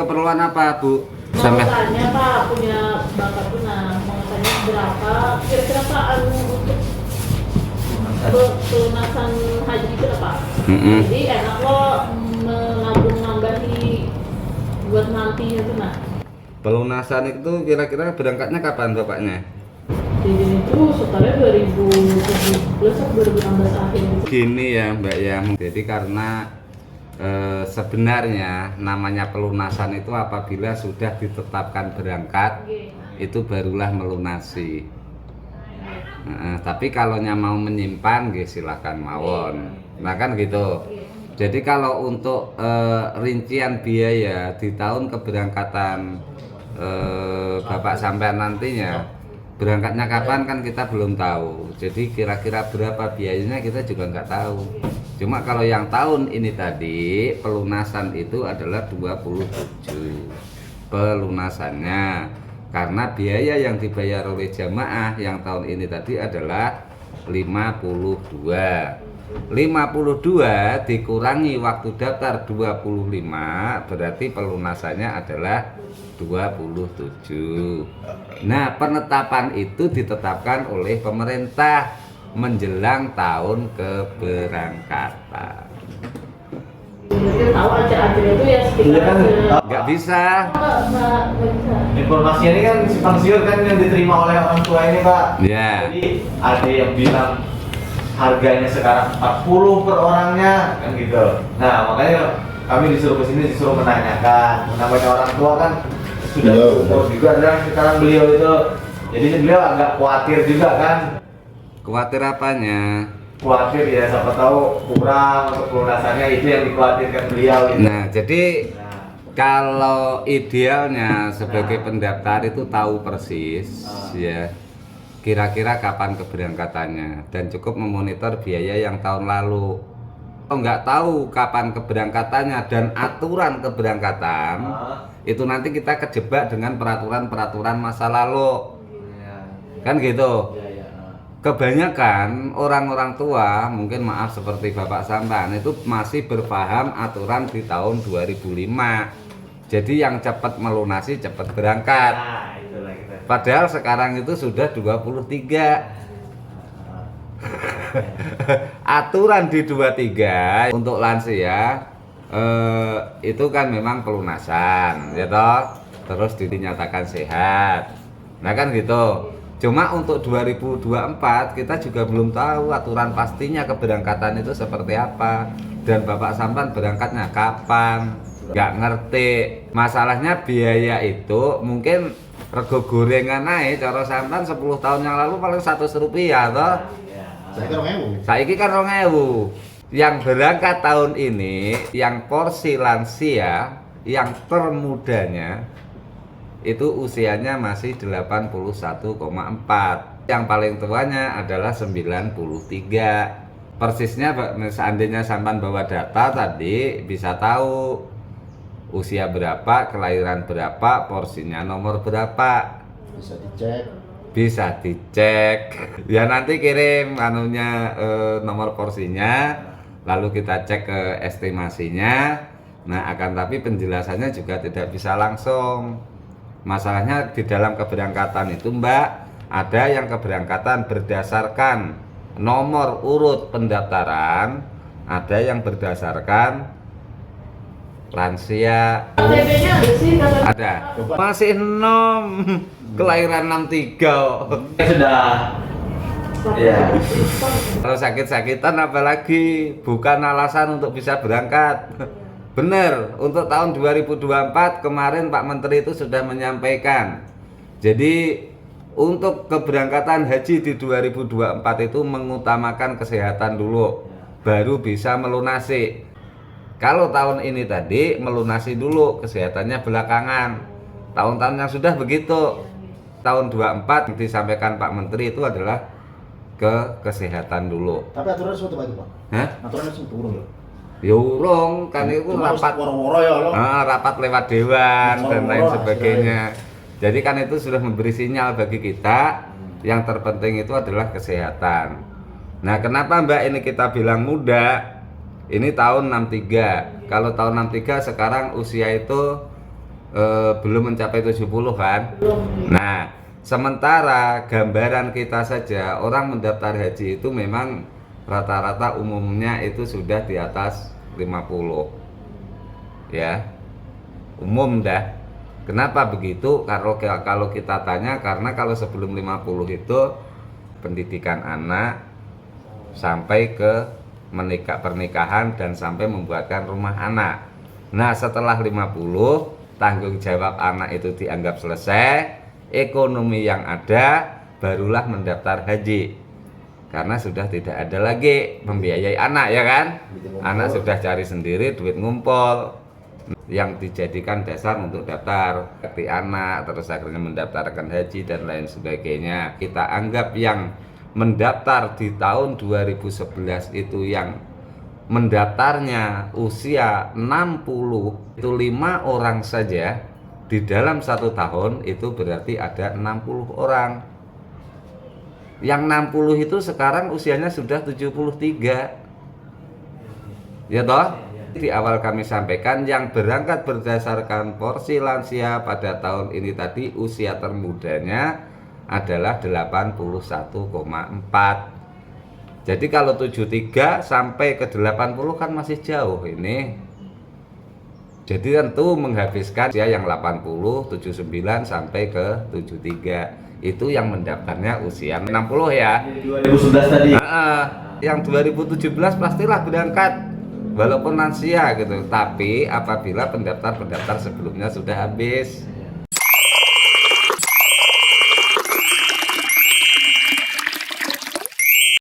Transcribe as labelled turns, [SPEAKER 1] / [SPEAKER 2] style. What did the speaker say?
[SPEAKER 1] keperluan apa, Bu?
[SPEAKER 2] Mau tanya Pak, punya Bapak Tuna, mau tanya berapa kira-kira Pak untuk pelunasan haji itu Pak? Jadi enak lo menabung nambahi buat nanti itu nah.
[SPEAKER 1] Pelunasan itu kira-kira berangkatnya kapan Bapaknya?
[SPEAKER 2] Jadi itu sekitar 2017 atau 2016 akhir.
[SPEAKER 1] Gini ya Mbak ya, jadi karena sebenarnya namanya pelunasan itu apabila sudah ditetapkan berangkat itu barulah melunasi. Tapi kalau mau menyimpan silahkan mawon. Nah kan gitu. Jadi kalau untuk rincian biaya di tahun keberangkatan Bapak sampean nantinya, berangkatnya kapan kan kita belum tahu. Jadi kira-kira berapa biayanya kita juga nggak tahu. Cuma kalau yang tahun ini tadi pelunasan itu adalah 27 pelunasannya, karena biaya yang dibayar oleh jamaah yang tahun ini tadi adalah 52 dikurangi waktu daftar 25 berarti pelunasannya adalah 27. Nah, penetapan itu ditetapkan oleh pemerintah menjelang tahun keberangkatan.
[SPEAKER 2] Tahu aja itu ya sekitar
[SPEAKER 1] Nggak bisa.
[SPEAKER 2] Nggak bisa.
[SPEAKER 3] Informasinya ini kan simpang siur kan yang diterima oleh orang tua ini Pak.
[SPEAKER 1] Ya.
[SPEAKER 3] Jadi ada yang bilang harganya sekarang 40 per orangnya kan gitu. Nah makanya kami disuruh kesini disuruh menanyakan. Namanya orang tua kan sudah umur juga dan sekarang beliau itu jadi beliau agak khawatir juga kan.
[SPEAKER 1] Khawatir apanya?
[SPEAKER 3] Khawatir ya siapa tahu kurang untuk pelunasannya itu yang dikhawatirkan beliau gitu.
[SPEAKER 1] Nah, jadi kalau idealnya sebagai pendaftar itu tahu persis ya kira-kira kapan keberangkatannya dan cukup memonitor biaya yang tahun lalu. Kalau nggak tahu kapan keberangkatannya dan aturan keberangkatan itu nanti kita kejebak dengan peraturan-peraturan masa lalu kan gitu. Kebanyakan orang-orang tua, mungkin maaf seperti Bapak sampean itu masih berpaham aturan di tahun 2005. Jadi yang cepat melunasi cepat berangkat. Padahal sekarang itu sudah 23. Aturan di 23 untuk lansia itu kan memang pelunasan, ya toh. Terus dinyatakan sehat. Nah kan gitu. Cuma untuk 2024 kita juga belum tahu aturan pastinya keberangkatan itu seperti apa dan Bapak sampean berangkatnya kapan, nggak ngerti. Masalahnya biaya itu mungkin rego gorengan naik cara sampean 10 tahun yang lalu paling 100 rupiah toh. Saiki kan 2000. Yang berangkat tahun ini yang porsi lansia yang termudanya itu usianya masih 81,4. Yang paling tuanya adalah 93. Persisnya seandainya sampan bawa data tadi bisa tahu usia berapa, kelahiran berapa, porsinya nomor berapa.
[SPEAKER 4] Bisa dicek.
[SPEAKER 1] Bisa dicek. Ya nanti kirim anunya nomor porsinya, lalu kita cek ke estimasinya. Nah, akan tapi penjelasannya juga tidak bisa langsung. Masalahnya di dalam keberangkatan itu Mbak, ada yang keberangkatan berdasarkan nomor urut pendaftaran, ada yang berdasarkan lansia.
[SPEAKER 2] KTP-nya ada sih
[SPEAKER 1] Ada. Masih 6, kelahiran 63.
[SPEAKER 3] Sudah. Ya.
[SPEAKER 1] Kalau sakit-sakitan apalagi bukan alasan untuk bisa berangkat. Benar, untuk tahun 2024 kemarin Pak Menteri itu sudah menyampaikan. Jadi untuk keberangkatan haji di 2024 itu mengutamakan kesehatan dulu, baru bisa melunasi. Kalau tahun ini tadi melunasi dulu, kesehatannya belakangan. Tahun-tahun yang sudah begitu. Tahun 24 yang disampaikan Pak Menteri itu adalah ke kesehatan dulu.
[SPEAKER 4] Tapi aturannya sudah itu Pak.
[SPEAKER 1] Hah?
[SPEAKER 4] Aturannya sudah turun loh.
[SPEAKER 1] Ya urung kan itu rapat
[SPEAKER 4] woro-woro ya lo.
[SPEAKER 1] rapat lewat dewan dan lain sebagainya. Jadi kan itu sudah memberi sinyal bagi kita yang terpenting itu adalah kesehatan. Nah, kenapa Mbak ini kita bilang muda? Ini tahun 63. Kalau tahun 63 sekarang usia itu belum mencapai 70 kan.
[SPEAKER 2] Belum.
[SPEAKER 1] Nah, sementara gambaran kita saja orang mendaftar haji itu memang rata-rata umumnya itu sudah di atas 50. Ya. Umum dah. Kenapa begitu? Kalau kita tanya, karena kalau sebelum 50 itu pendidikan anak sampai ke pernikahan dan sampai membuatkan rumah anak. Nah, setelah 50 tanggung jawab anak itu dianggap selesai, ekonomi yang ada barulah mendaftar haji. Karena sudah tidak ada lagi membiayai anak, ya kan? Anak sudah cari sendiri, duit ngumpul yang dijadikan dasar untuk daftar di anak, terus akhirnya mendaftarkan haji dan lain sebagainya. Kita anggap yang mendaftar di tahun 2011 itu yang mendaftarnya usia 60 itu 5 orang saja, di dalam 1 tahun itu berarti ada 60 orang. Yang 60 itu sekarang usianya sudah 73. Ya toh? Di awal kami sampaikan yang berangkat berdasarkan porsi lansia pada tahun ini tadi usia termudanya adalah 81,4. Jadi kalau 73 sampai ke 80 kan masih jauh ini. Jadi tentu menghabiskan usia yang 80, 79 sampai ke 73. Itu yang mendaftarnya usia 60 ya.
[SPEAKER 3] 2011 tadi.
[SPEAKER 1] Yang 2017 pastilah berangkat walaupun lansia gitu. Tapi apabila pendaftar sebelumnya sudah habis.